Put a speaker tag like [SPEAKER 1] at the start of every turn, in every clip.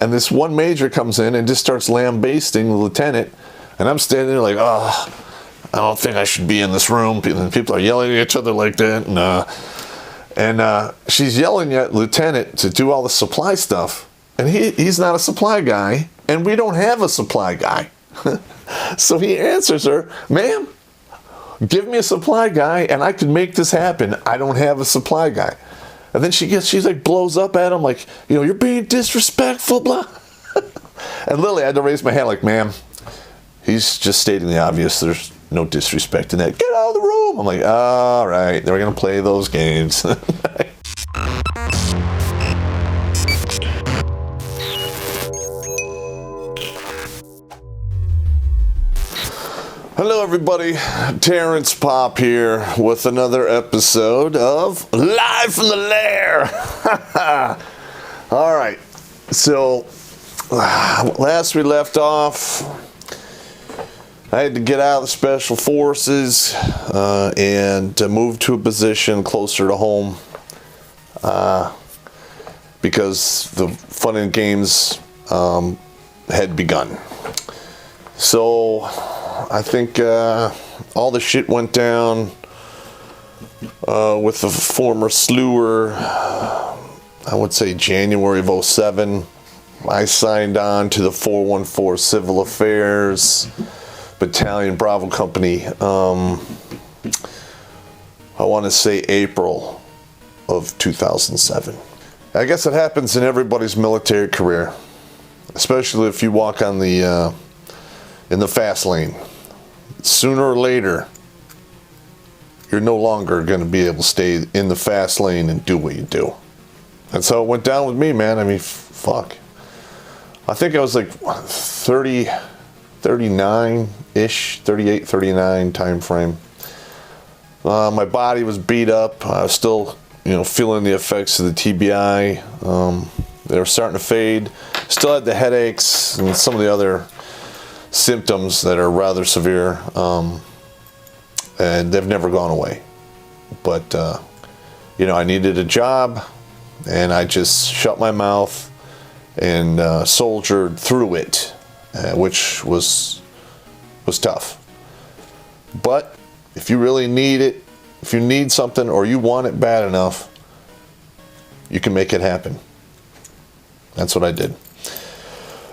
[SPEAKER 1] And this one major comes in and just starts lambasting the lieutenant. And I'm standing there like, oh, I don't think I should be in this room. And people are yelling at each other like that. And she's yelling at Lieutenant to do all the supply stuff. And he's not a supply guy. And we don't have a supply guy. So he answers her, ma'am, give me a supply guy and I can make this happen. I don't have a supply guy. And then she's like blows up at him like, you're being disrespectful, blah. And literally I had to raise my hand like, ma'am, he's just stating the obvious. There's no disrespect in that. Get out of the room. I'm like, all right, they're going to play those games. Hello, everybody. Terrence Popp here with another episode of Live from the Lair. All right. So, last we left off, I had to get out of the Special Forces and move to a position closer to home because the fun and games had begun. So I think all the shit went down with the former slewer, I would say January of 2007. I signed on to the 414 Civil Affairs Battalion Bravo Company, I want to say April of 2007. I guess it happens in everybody's military career, especially if you walk on the in the fast lane. Sooner or later, you're no longer going to be able to stay in the fast lane and do what you do. And so it went down with me, man. I mean, fuck. I think I was like 30, 39-ish, 38, 39 time frame. My body was beat up. I was still, feeling the effects of the TBI. They were starting to fade. Still had the headaches and some of the other symptoms that are rather severe, and they've never gone away. But I needed a job, and I just shut my mouth and soldiered through it, which was tough. But if you really need it, if you need something or you want it bad enough, you can make it happen. That's what I did.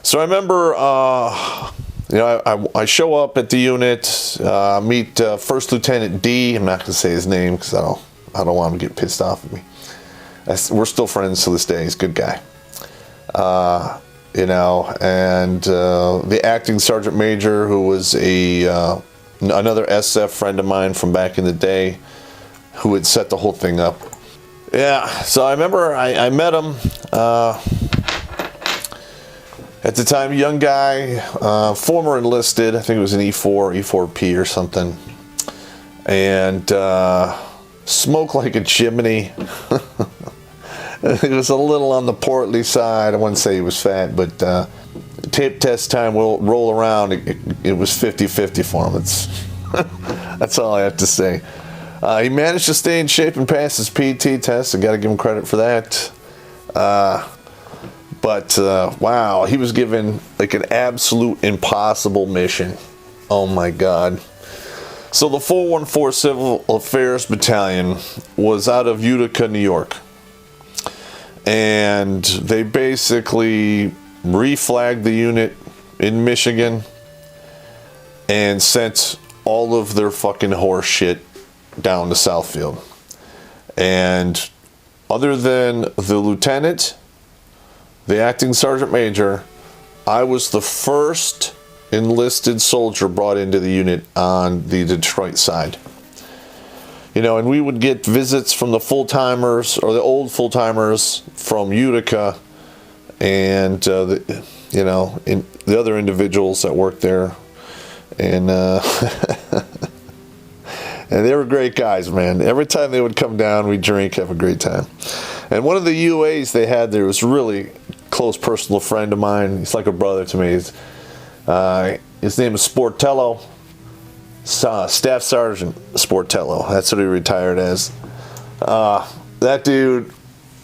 [SPEAKER 1] So I remember I show up at the unit, meet First Lieutenant D. I'm not going to say his name because I don't want him to get pissed off at me. We're still friends to this day. He's a good guy. And the acting sergeant major, who was another SF friend of mine from back in the day, who had set the whole thing up. Yeah, so I remember I met him. At the time, young guy, former enlisted, I think it was an E4, E4P or something, and smoked like a chimney. It was a little on the portly side. I wouldn't say he was fat, but tape test time will roll around. It was 50-50 for him. That's all I have to say. He managed to stay in shape and pass his PT test. I got to give him credit for that. But wow, he was given like an absolute impossible mission. Oh my God. So the 414 Civil Affairs Battalion was out of Utica, New York. And they basically reflagged the unit in Michigan and sent all of their fucking horse shit down to Southfield. And other than the lieutenant, the acting sergeant major, I was the first enlisted soldier brought into the unit on the Detroit side. And we would get visits from the full-timers or the old full-timers from Utica and, the other individuals that worked there. And, and they were great guys, man. Every time they would come down, we'd drink, have a great time. And one of the UAs they had there was really close personal friend of mine. He's like a brother to me. His name is Sportello. Staff Sergeant Sportello. That's what he retired as. That dude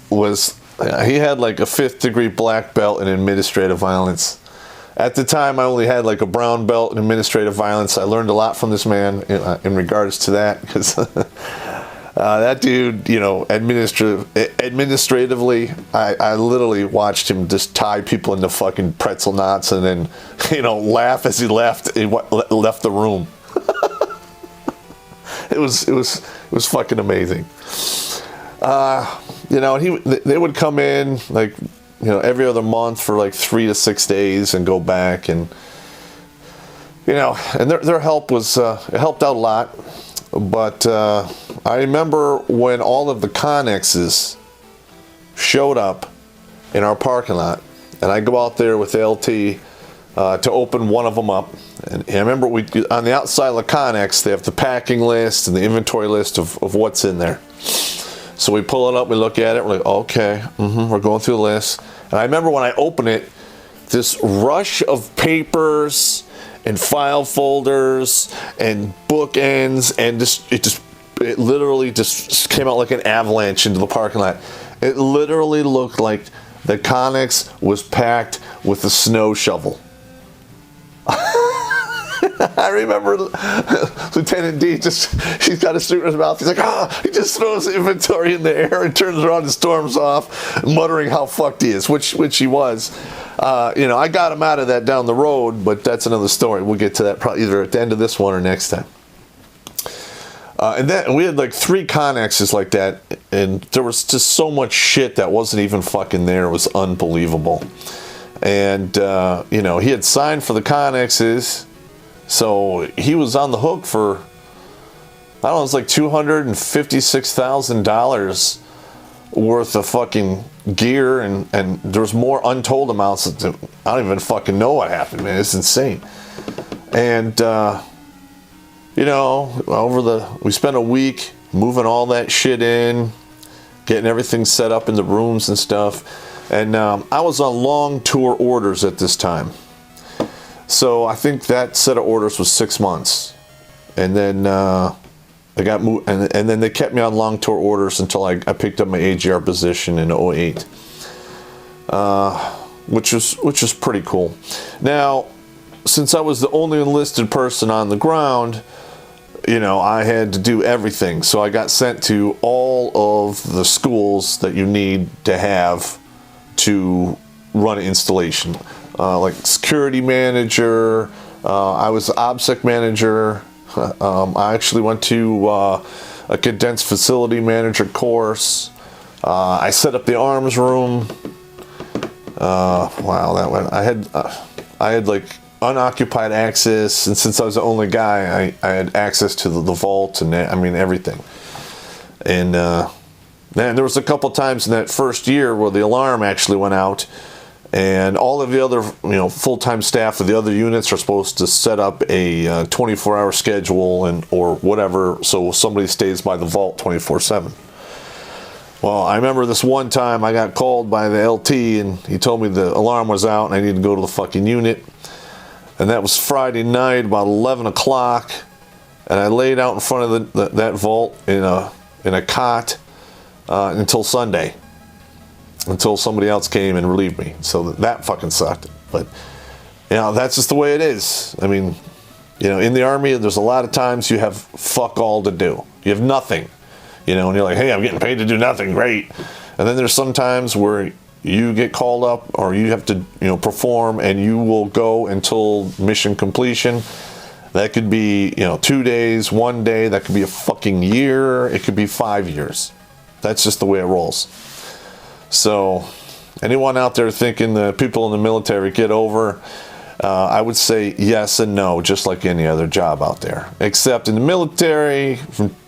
[SPEAKER 1] was He had like a 5th degree black belt in administrative violence. At the time, I only had like a brown belt in administrative violence. I learned a lot from this man in regards to that, because that dude, you know, administratively, I literally watched him just tie people into fucking pretzel knots and then, you know, laugh as he left the room. It was fucking amazing. You know, they would come in like, you know, every other month for like 3 to 6 days and go back, and you know, and their help was it helped out a lot. But I remember when all of the Connexes showed up in our parking lot, and I go out there with LT to open one of them up. And I remember on the outside of the Connex, they have the packing list and the inventory list of what's in there. So we pull it up, we look at it, we're like, okay, we're going through the list. And I remember when I open it, this rush of papers and file folders and bookends, and it literally just came out like an avalanche into the parking lot. It literally looked like the Connex was packed with a snow shovel. I remember Lieutenant D he's got a cigarette in his mouth. He's like, he just throws the inventory in the air and turns around and storms off, muttering how fucked he is, which he was. You know, I got him out of that down the road, but that's another story. We'll get to that probably either at the end of this one or next time. And then we had like 3 Connexes like that, and there was just so much shit that wasn't even fucking there. It was unbelievable. And, you know, he had signed for the Connexes, so he was on the hook for, I don't know, it's like $256,000 worth of fucking gear, and there's more untold amounts that I don't even fucking know what happened, man. It's insane. And, you know, we spent a week moving all that shit in, getting everything set up in the rooms and stuff. And I was on long tour orders at this time. So I think that set of orders was 6 months. And then I got moved, and then they kept me on long tour orders until I picked up my AGR position in 2008. Which was pretty cool. Now, since I was the only enlisted person on the ground, you know, I had to do everything. So I got sent to all of the schools that you need to have to run an installation. Like security manager, I was the OBSEC manager. I actually went to a condensed facility manager course. I set up the arms room. Wow, that went. I had like unoccupied access, and since I was the only guy, I had access to the vault and I mean everything. And man, there was a couple times in that first year where the alarm actually went out, and all of the other, you know, full-time staff of the other units are supposed to set up a 24-hour schedule or whatever, so somebody stays by the vault 24/7. Well, I remember this one time I got called by the LT, and he told me the alarm was out and I needed to go to the fucking unit. And that was Friday night, about 11 o'clock, and I laid out in front of that vault in a cot until Sunday, until somebody else came and relieved me. So that fucking sucked. But, you know, that's just the way it is. I mean, you know, in the Army, there's a lot of times you have fuck all to do. You have nothing, you know, and you're like, hey, I'm getting paid to do nothing, great. And then there's some times where you get called up or you have to, you know, perform, and you will go until mission completion. That could be, you know, 2 days, 1 day. That could be a fucking year. It could be 5 years. That's just the way it rolls. So anyone out there thinking the people in the military get over, I would say yes and no, just like any other job out there. Except in the military,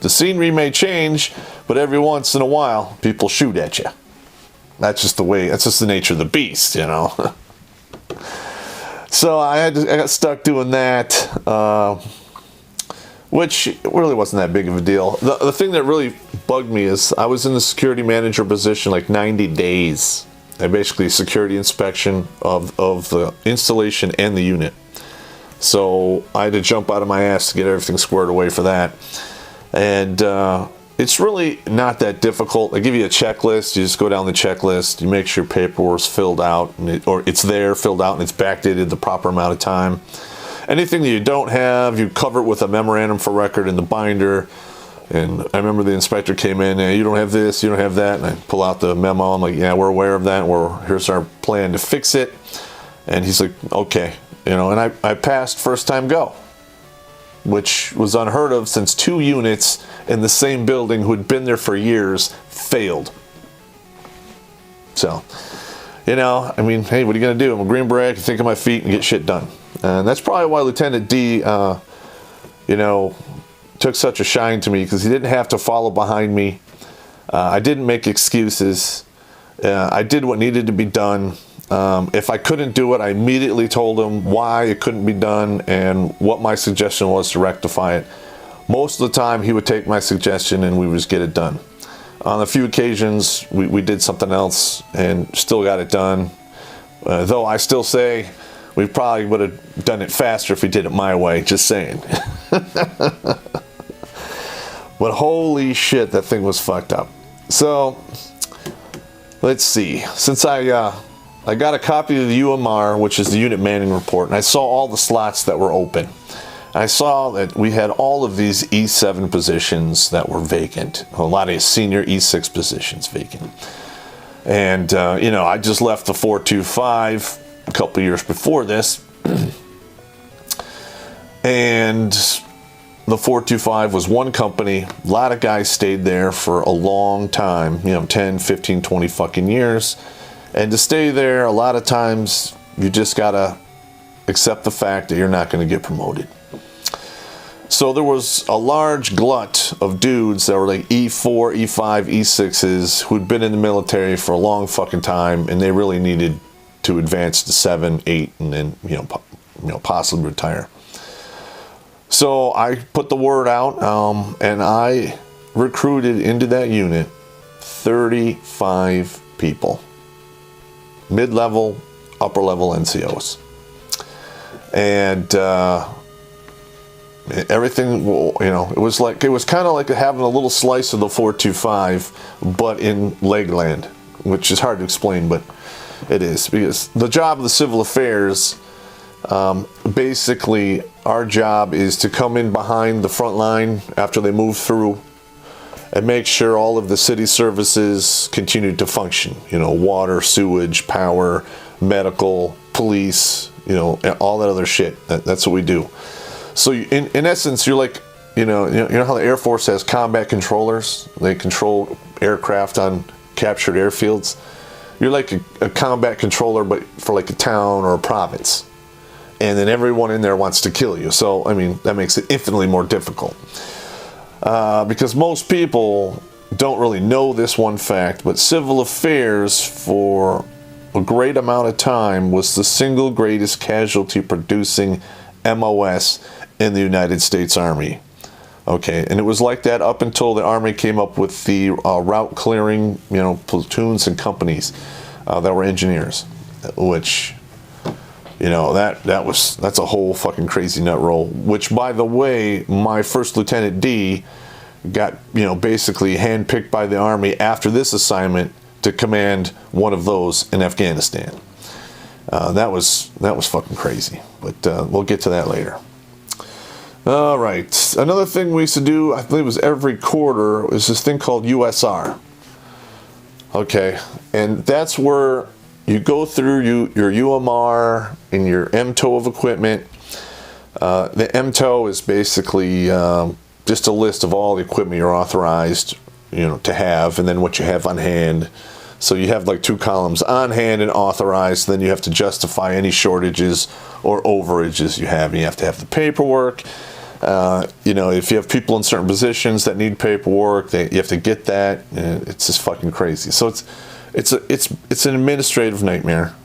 [SPEAKER 1] the scenery may change, but every once in a while, people shoot at you. That's just the way, that's just the nature of the beast, you know. So I got stuck doing that, which really wasn't that big of a deal. The thing that really bugged me is I was in the security manager position like 90 days. Basically security inspection of the installation and the unit. So I had to jump out of my ass to get everything squared away for that. And it's really not that difficult. They give you a checklist. You just go down the checklist. You make sure paperwork's filled out, or it's there, filled out, and it's backdated the proper amount of time. Anything that you don't have, you cover it with a memorandum for record in the binder. And I remember the inspector came in, you don't have this, you don't have that, and I pull out the memo. I'm like, yeah, we're aware of that. Here's our plan to fix it. And he's like, okay, and I passed first time go, which was unheard of since 2 units in the same building who had been there for years failed. So, hey, what are you going to do? I'm a Green Beret, I can think on my feet and get shit done. And that's probably why Lieutenant D, took such a shine to me, because he didn't have to follow behind me. I didn't make excuses. I did what needed to be done. If I couldn't do it, I immediately told him why it couldn't be done and what my suggestion was to rectify it. Most of the time, he would take my suggestion and we would just get it done. On a few occasions, we did something else and still got it done. Though I still say we probably would have done it faster if we did it my way, just saying. But holy shit, that thing was fucked up. So, let's see. Since I got a copy of the UMR, which is the unit manning report, and I saw all the slots that were open. I saw that we had all of these E7 positions that were vacant. A lot of senior E6 positions vacant. And, I just left the 425 a couple years before this. And the 425 was one company. A lot of guys stayed there for a long time, 10, 15, 20 fucking years. And to stay there, a lot of times, you just gotta accept the fact that you're not gonna get promoted. So there was a large glut of dudes that were like E4, E5, E6s who'd been in the military for a long fucking time, and they really needed to advance to 7, 8, and then, possibly retire. So I put the word out, and I recruited into that unit 35 people. Mid-level, upper-level NCOs. And everything, it was kind of like having a little slice of the 425, but in Legland, which is hard to explain, but it is. Because the job of the civil affairs, basically, our job is to come in behind the front line after they move through and make sure all of the city services continue to function. Water, sewage, power, medical, police, all that other shit. That's what we do. So in essence, you're like, you know how the Air Force has combat controllers? They control aircraft on captured airfields. You're like a combat controller, but for like a town or a province. And then everyone in there wants to kill you. So, that makes it infinitely more difficult. Because most people don't really know this one fact, but civil affairs for a great amount of time was the single greatest casualty producing MOS in the United States Army. Okay, and it was like that up until the Army came up with the route clearing, platoons and companies that were engineers, which, that's a whole fucking crazy nut roll. Which, by the way, my first Lieutenant D got, basically handpicked by the Army after this assignment to command one of those in Afghanistan. That was fucking crazy, but we'll get to that later. All right, another thing we used to do, I believe it was every quarter, was this thing called USR. Okay, and that's where you go through your UMR and your MTO of equipment. The MTO is basically just a list of all the equipment you're authorized, to have, and then what you have on hand. So you have like 2 columns, on hand and authorized. Then you have to justify any shortages or overages you have. And you have to have the paperwork. If you have people in certain positions that need paperwork, you have to get that. It's just fucking crazy. So it's an administrative nightmare.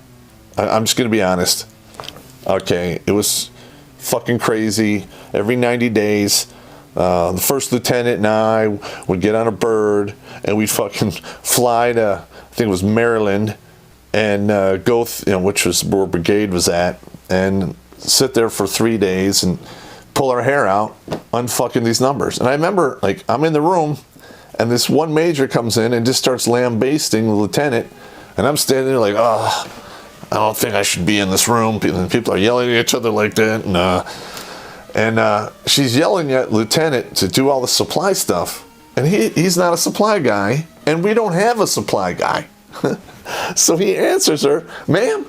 [SPEAKER 1] I'm just gonna be honest. Okay, it was fucking crazy. Every 90 days, the first lieutenant and I would get on a bird and we'd fucking fly to, I think it was Maryland, and go, which was where brigade was at, and sit there for 3 days and pull our hair out, unfucking these numbers. And I remember, I'm in the room, And this one major comes in and just starts lambasting the lieutenant. And I'm standing there like, oh, I don't think I should be in this room. And people are yelling at each other like that. And she's yelling at Lieutenant to do all the supply stuff. And he's not a supply guy. And we don't have a supply guy. So he answers her, ma'am,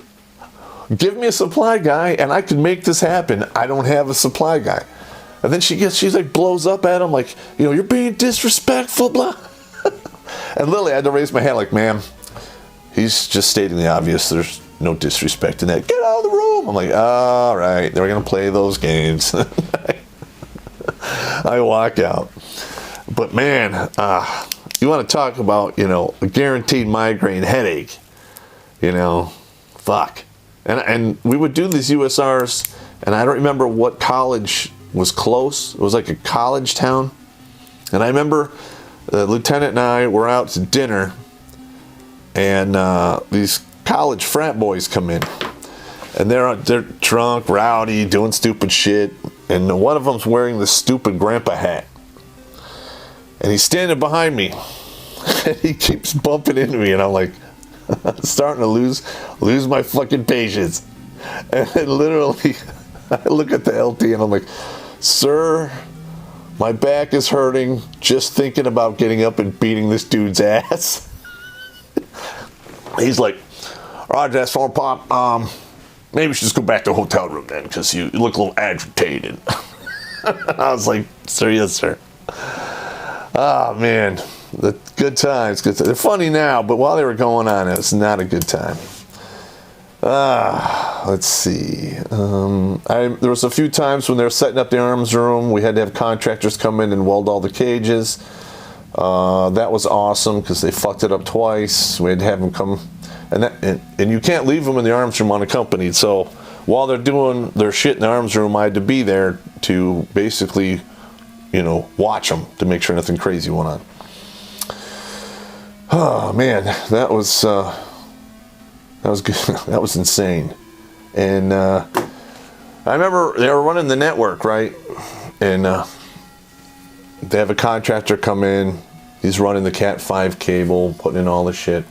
[SPEAKER 1] give me a supply guy and I can make this happen. I don't have a supply guy. And then she's like blows up at him like, you're being disrespectful, blah. And literally I had to raise my hand like, ma'am, he's just stating the obvious. There's no disrespect in that. Get out of the room. I'm like, all right, they're going to play those games. I walk out. But man, you want to talk about, a guaranteed migraine headache, fuck. And we would do these USRs, and I don't remember what college was close. It was like a college town. And I remember the lieutenant and I were out to dinner, and these college frat boys come in. And they're drunk, rowdy, doing stupid shit. And one of them's wearing this stupid grandpa hat. And he's standing behind me. And he keeps bumping into me. And I'm like, starting to lose my fucking patience. And then literally, I look at the LT and I'm like, sir, my back is hurting just thinking about getting up and beating this dude's ass. He's like, Roger, that's fine, Pop. Maybe we should just go back to the hotel room then, because you look a little agitated. I was like, sir, yes, sir. Oh, man. The good times. They're funny now, but while they were going on, it was not a good time. Let's see. There was a few times when they were setting up the arms room. We had to have contractors come in and weld all the cages. That was awesome because they fucked it up twice. We had to have them come, and you can't leave them in the arms room unaccompanied. So while they're doing their shit in the arms room, I had to be there to basically, watch them to make sure nothing crazy went on. Oh man, that was good. That was insane. And I remember they were running the network, right? And they have a contractor come in. He's running the Cat 5 cable, putting in all the shit.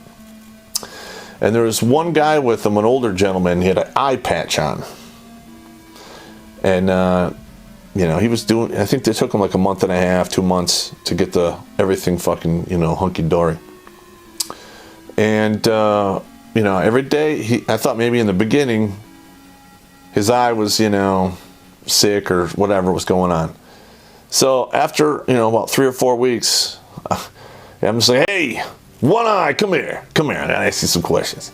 [SPEAKER 1] And there was one guy with him, an older gentleman. He had an eye patch on. And, he was doing, I think they took him like a month and a half, 2 months to get everything fucking, hunky-dory. And, every day, I thought maybe in the beginning, his eye was, sick or whatever was going on. So after, about 3 or 4 weeks, I'm just like, hey, one eye, come here. And I ask you some questions.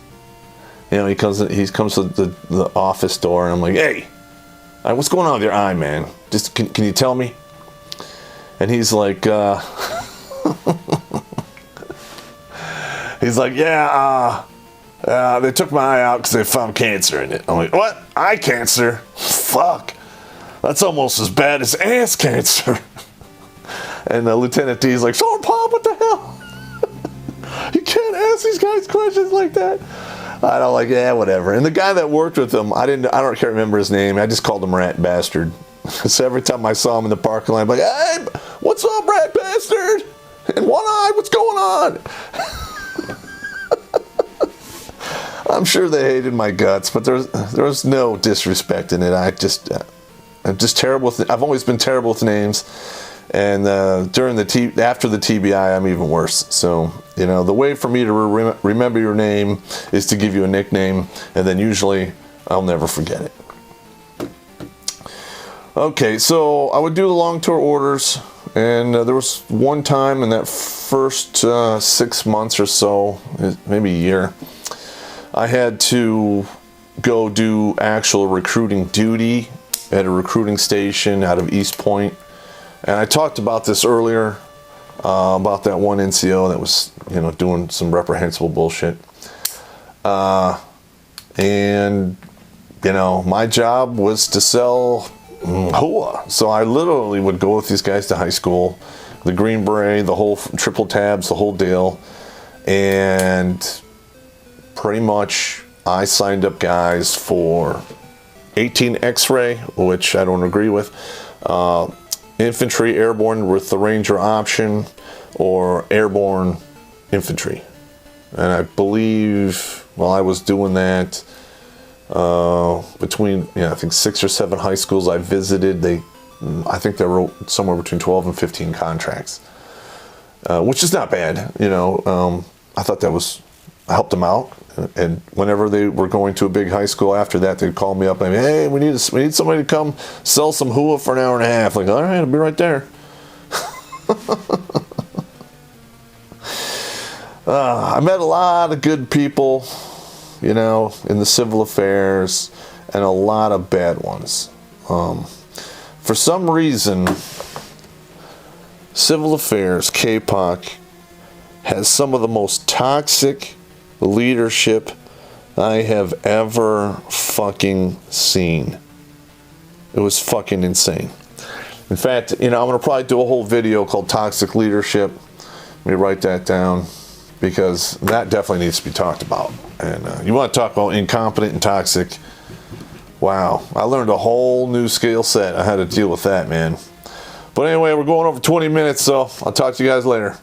[SPEAKER 1] He comes to the office door, and I'm like, hey, what's going on with your eye, man? Just, can you tell me? And he's like, yeah, they took my eye out because they found cancer in it. I'm like, what? Eye cancer? Fuck. That's almost as bad as ass cancer. And Lieutenant D is like, so Pop, what the hell? You can't ask these guys questions like that. I don't like, yeah, whatever. And the guy that worked with him, I can't remember his name. I just called him Rat Bastard. So every time I saw him in the parking lot, I'm like, hey, what's up, Rat Bastard? And One Eye, what's going on? I'm sure they hated my guts, but there was no disrespect in it. I'm just terrible with. I've always been terrible with names, and after the TBI, I'm even worse. So the way for me to remember your name is to give you a nickname, and then usually I'll never forget it. Okay, so I would do the long tour orders, and there was one time in that first 6 months or so, maybe a year, I had to go do actual recruiting duty at a recruiting station out of East Point. And I talked about this earlier, about that one NCO that was, doing some reprehensible bullshit. And, my job was to sell Hua. So I literally would go with these guys to high school, the Green Beret, the whole triple tabs, the whole deal. And pretty much I signed up guys for 18 X-ray, which I don't agree with, infantry airborne with the Ranger option, or airborne infantry. And I believe while I was doing that, between, I think 6 or 7 high schools I visited, I think there were somewhere between 12 and 15 contracts, which is not bad. I thought I helped them out. And whenever they were going to a big high school after that, they'd call me up and, hey, we need somebody to come sell some hua for an hour and a half. Like, all right, I'll be right there. I met a lot of good people, in the civil affairs, and a lot of bad ones. For some reason, civil affairs, KPOC, has some of the most toxic leadership I have ever fucking seen. It was fucking insane. In fact, I'm going to probably do a whole video called Toxic Leadership. Let me write that down, because that definitely needs to be talked about. And you want to talk about incompetent and toxic. Wow, I learned a whole new skill set. I had to deal with that, man. But anyway, we're going over 20 minutes, so I'll talk to you guys later.